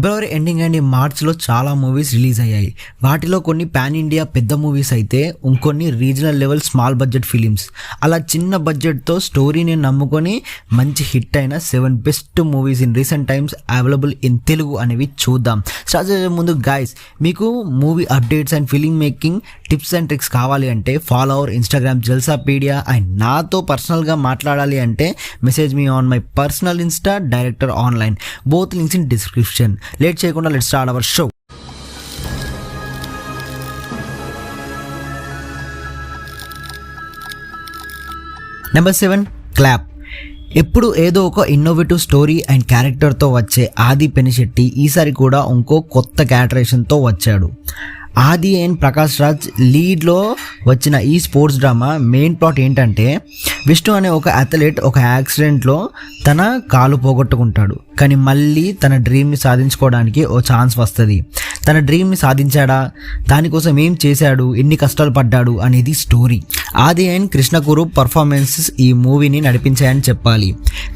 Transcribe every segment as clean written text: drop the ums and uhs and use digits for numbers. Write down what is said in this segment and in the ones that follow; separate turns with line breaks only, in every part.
February ending and మార్చ్లో చాలా movies release అయ్యాయి. వాటిలో కొన్ని పాన్ ఇండియా పెద్ద మూవీస్ అయితే ఇంకొన్ని regional level small budget films. అలా చిన్న బడ్జెట్తో స్టోరీని నమ్ముకొని మంచి హిట్ అయిన 7 best movies in recent times available in Telugu అనేవి చూద్దాం. స్టార్ట్ చేసే ముందు గైస్, మీకు movie updates and film making tips and tricks కావాలి అంటే follow our Instagram Jalsapedia. And నాతో పర్సనల్గా మాట్లాడాలి అంటే message me on my personal Insta director online. Both links in description. Late చేయకుండా let's start our show. Number 7 clap. ఎప్పుడు ఏదో ఒక ఇన్నోవేటివ్ స్టోరీ అండ్ క్యారెక్టర్తో వచ్చే ఆది పెనిశెట్టి ఈసారి కూడా ఇంకో కొత్త క్యారెక్టరేషన్తో వచ్చాడు. ఆది అండ్ ప్రకాష్ రాజ్ లీడ్లో వచ్చిన ఈ స్పోర్ట్స్ డ్రామా మెయిన్ ప్లాట్ ఏంటంటే, విష్ణు అనే ఒక అథ్లెట్ ఒక యాక్సిడెంట్లో తన కాలు పోగొట్టుకుంటాడు. కానీ మళ్ళీ తన డ్రీమ్ని సాధించుకోవడానికి ఓ ఛాన్స్ వస్తుంది. తన డ్రీమ్ని సాధించాడా, దానికోసం ఏం చేశాడు, ఎన్ని కష్టాలు పడ్డాడు అనేది స్టోరీ. ఆది అండ్ కృష్ణ కురూప్ పర్ఫార్మెన్సెస్ ఈ మూవీని నడిపించాయని చెప్పాలి.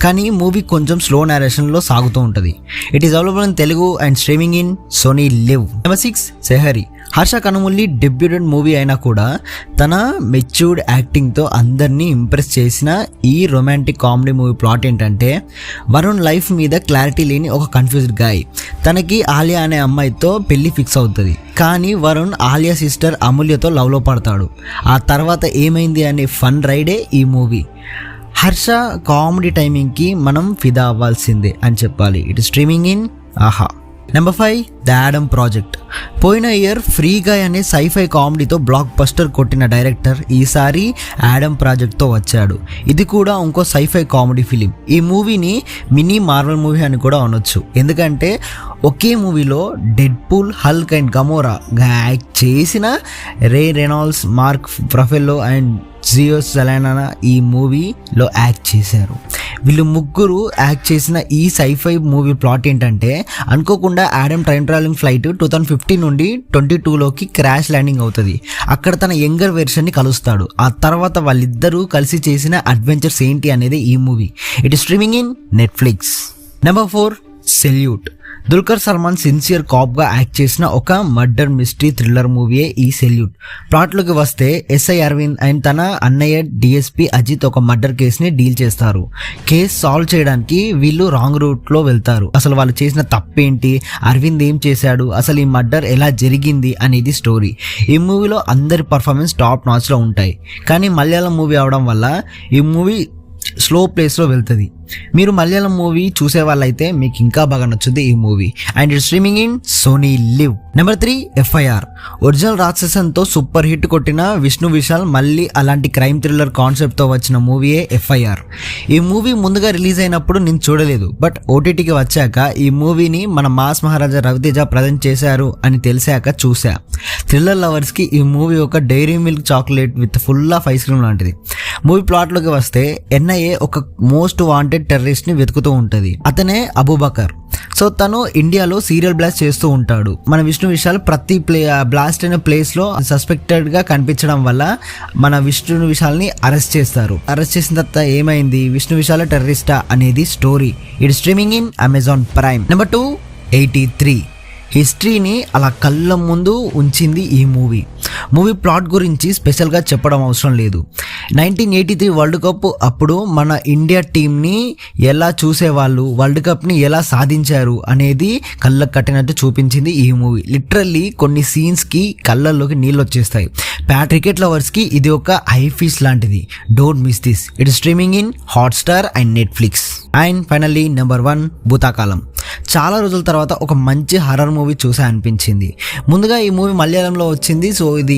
కానీ మూవీ కొంచెం స్లో నేరేషన్లో సాగుతూ ఉంటుంది. It is available in Telugu and streaming in Sony LIV. Number 6 Sehari. Harsha Kanumuri debutant movie అయినా కూడా తన మెచ్యూర్డ్ యాక్టింగ్తో అందరినీ ఇంప్రెస్ చేసిన ఈ రొమాంటిక్ కామెడీ మూవీ ప్లాట్ ఏంటంటే, వరుణ్ లైఫ్ మీద క్లారిటీ లేని ఒక కన్ఫ్యూజ్డ్ గాయ్. తనకి ఆలియా అనే అమ్మాయితో పెళ్లి ఫిక్స్ అవుతుంది. కానీ వరుణ్ ఆలియా సిస్టర్ అమూల్యతో లవ్లో పడతాడు. ఆ తర్వాత ఏమైంది అనే ఫన్ రైడే ఈ మూవీ. హర్ష కామెడీ టైమింగ్కి మనం ఫిదా అవ్వాల్సిందే అని చెప్పాలి. ఇట్ స్ట్రీమింగ్ ఇన్ ఆహా. Number 5 the Adam project. పోయిన ఇయర్ ఫ్రీ గాయ్ అనే సైఫై కామెడీతో బ్లాక్ బస్టర్ కొట్టిన డైరెక్టర్ ఈసారి యాడమ్ ప్రాజెక్ట్తో వచ్చాడు. ఇది కూడా ఇంకో సైఫై కామెడీ ఫిలిం. ఈ మూవీని మినీ మార్వెల్ మూవీ అని కూడా అనొచ్చు. ఎందుకంటే ఒకే మూవీలో Deadpool, Hulk and Gamora act చేసిన Ray Reynolds, Mark Ruffalo and Zoe Saldana ఈ మూవీలో యాక్ట్ చేశారు. వీళ్ళు ముగ్గురు యాక్ట్ చేసిన ఈ సైఫై మూవీ ప్లాట్ ఏంటంటే, అనుకోకుండా యాడమ్ టైం ట్రావెలింగ్ ఫ్లైట్ 2015 నుండి 2022లోకి క్రాష్ ల్యాండింగ్ అవుతుంది. అక్కడ తన యంగర్ వెర్షన్ని కలుస్తాడు. ఆ తర్వాత వాళ్ళిద్దరూ కలిసి చేసిన అడ్వెంచర్స్ ఏంటి అనేది ఈ movie. It is streaming in Netflix. Number 4 salute. Dulquer Salmaan sincere కాప్గా యాక్ట్ చేసిన ఒక మర్డర్ మిస్టరీ థ్రిల్లర్ మూవీయే ఈ సెల్యూట్. ప్లాట్లోకి వస్తే ఎస్ఐ అరవింద్ అండ్ తన అన్నయ్య డిఎస్పీ అజిత్ ఒక మర్డర్ కేసుని డీల్ చేస్తారు. కేసు సాల్వ్ చేయడానికి వీళ్ళు రాంగ్ రూట్లో వెళ్తారు. అసలు వాళ్ళు చేసిన తప్పేంటి, అరవింద్ ఏం చేశాడు, అసలు ఈ మర్డర్ ఎలా జరిగింది అనేది స్టోరీ. ఈ మూవీలో అందరి పర్ఫార్మెన్స్ టాప్ నాచ్లో ఉంటాయి. కానీ మలయాళం మూవీ అవడం వల్ల ఈ మూవీ స్లో ప్లేస్లో వెళ్తుంది. మీరు మలయాళం మూవీ చూసే వాళ్ళైతే మీకు ఇంకా బాగా నచ్చుద్ది ఈ movie. And it streaming in Sony LIV. Number 3 FIR. Original రాక్షసన్తో సూపర్ హిట్ కొట్టిన విష్ణు విశాల్ మళ్ళీ అలాంటి క్రైమ్ థ్రిల్లర్ కాన్సెప్ట్తో వచ్చిన మూవీయే ఎఫ్ఐఆర్. ఈ మూవీ ముందుగా రిలీజ్ అయినప్పుడు నేను చూడలేదు. బట్ ఓటీటీకి వచ్చాక ఈ మూవీని మన మాస్ మహారాజా రవితేజ ప్రజెంట్ చేశారు అని తెలిసాక చూసా. థ్రిల్లర్ లవర్స్కి ఈ మూవీ ఒక Dairy Milk chocolate with full of ice cream లాంటిది. మూవీ ప్లాట్లోకి వస్తే ఎన్ఐఏ ఒక మోస్ట్ వాంటెడ్ టెర్రరిస్ట్ని వెతుకుతూ ఉంటుంది. అతనే అబూబకర్. సో తను ఇండియాలో సీరియల్ బ్లాస్ట్ చేస్తూ ఉంటాడు. మన విష్ణు విశాల్ ప్రతి బ్లాస్ట్ అయిన ప్లేస్లో సస్పెక్టెడ్గా కనిపించడం వల్ల మన విష్ణు విశాల్ని అరెస్ట్ చేస్తారు. అరెస్ట్ చేసిన తర్వాత ఏమైంది, విష్ణు విశాల్ టెర్రరిస్టా అనేది story. It streaming in Amazon prime. Number 2 83. హిస్టరీని అలా కళ్ళ ముందు ఉంచింది ఈ మూవీ. మూవీ ప్లాట్ గురించి స్పెషల్గా చెప్పడం అవసరం లేదు. 1983 వరల్డ్ కప్ అప్పుడు మన ఇండియా టీంని ఎలా చూసేవాళ్ళు, వరల్డ్ కప్ని ఎలా సాధించారు అనేది కళ్ళకు కట్టినట్టు చూపించింది ఈ మూవీ. లిటరల్లీ కొన్ని సీన్స్కి కళ్ళల్లోకి నీళ్ళు వచ్చేస్తాయి. క్రికెట్ లవర్స్కి ఇది ఒక ఐ ఫీస్ లాంటిది. Don't miss this. It streaming in Hotstar and Netflix. And finally number 1 భూతాకాలం. చాలా రోజుల తర్వాత ఒక మంచి హర్రర్ మూవీ చూసా అనిపించింది. ముందుగా ఈ మూవీ మలయాళంలో వచ్చింది. సో ఇది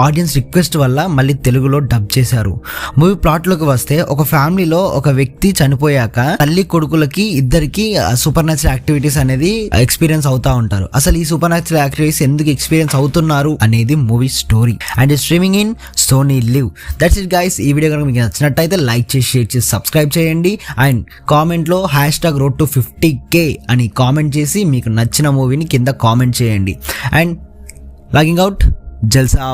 ఆడియన్స్ రిక్వెస్ట్ వల్ల మళ్ళీ తెలుగులో డబ్ చేశారు. మూవీ ప్లాట్లోకి వస్తే ఒక ఫ్యామిలీలో ఒక వ్యక్తి చనిపోయాక తల్లి కొడుకులకి ఇద్దరికి సూపర్ న్యాచురల్ యాక్టివిటీస్ అనేది ఎక్స్పీరియన్స్ అవుతా ఉంటారు. అసలు ఈ సూపర్ న్యాచురల్ యాక్టివిటీస్ ఎందుకు ఎక్స్పీరియన్స్ అవుతున్నారు అనేది movie story. And streaming in Sony Liv. That's it guys. ఈ వీడియో కనుక మీకు నచ్చినట్టయితే లైక్ చేసి, షేర్ చేసి, సబ్స్క్రైబ్ చేయండి. అండ్ కామెంట్లో #road to 50K అని కామెంట్ చేసి మీకు నచ్చిన మూవీని కింద కామెంట్ చేయండి. And logging out Jalsa.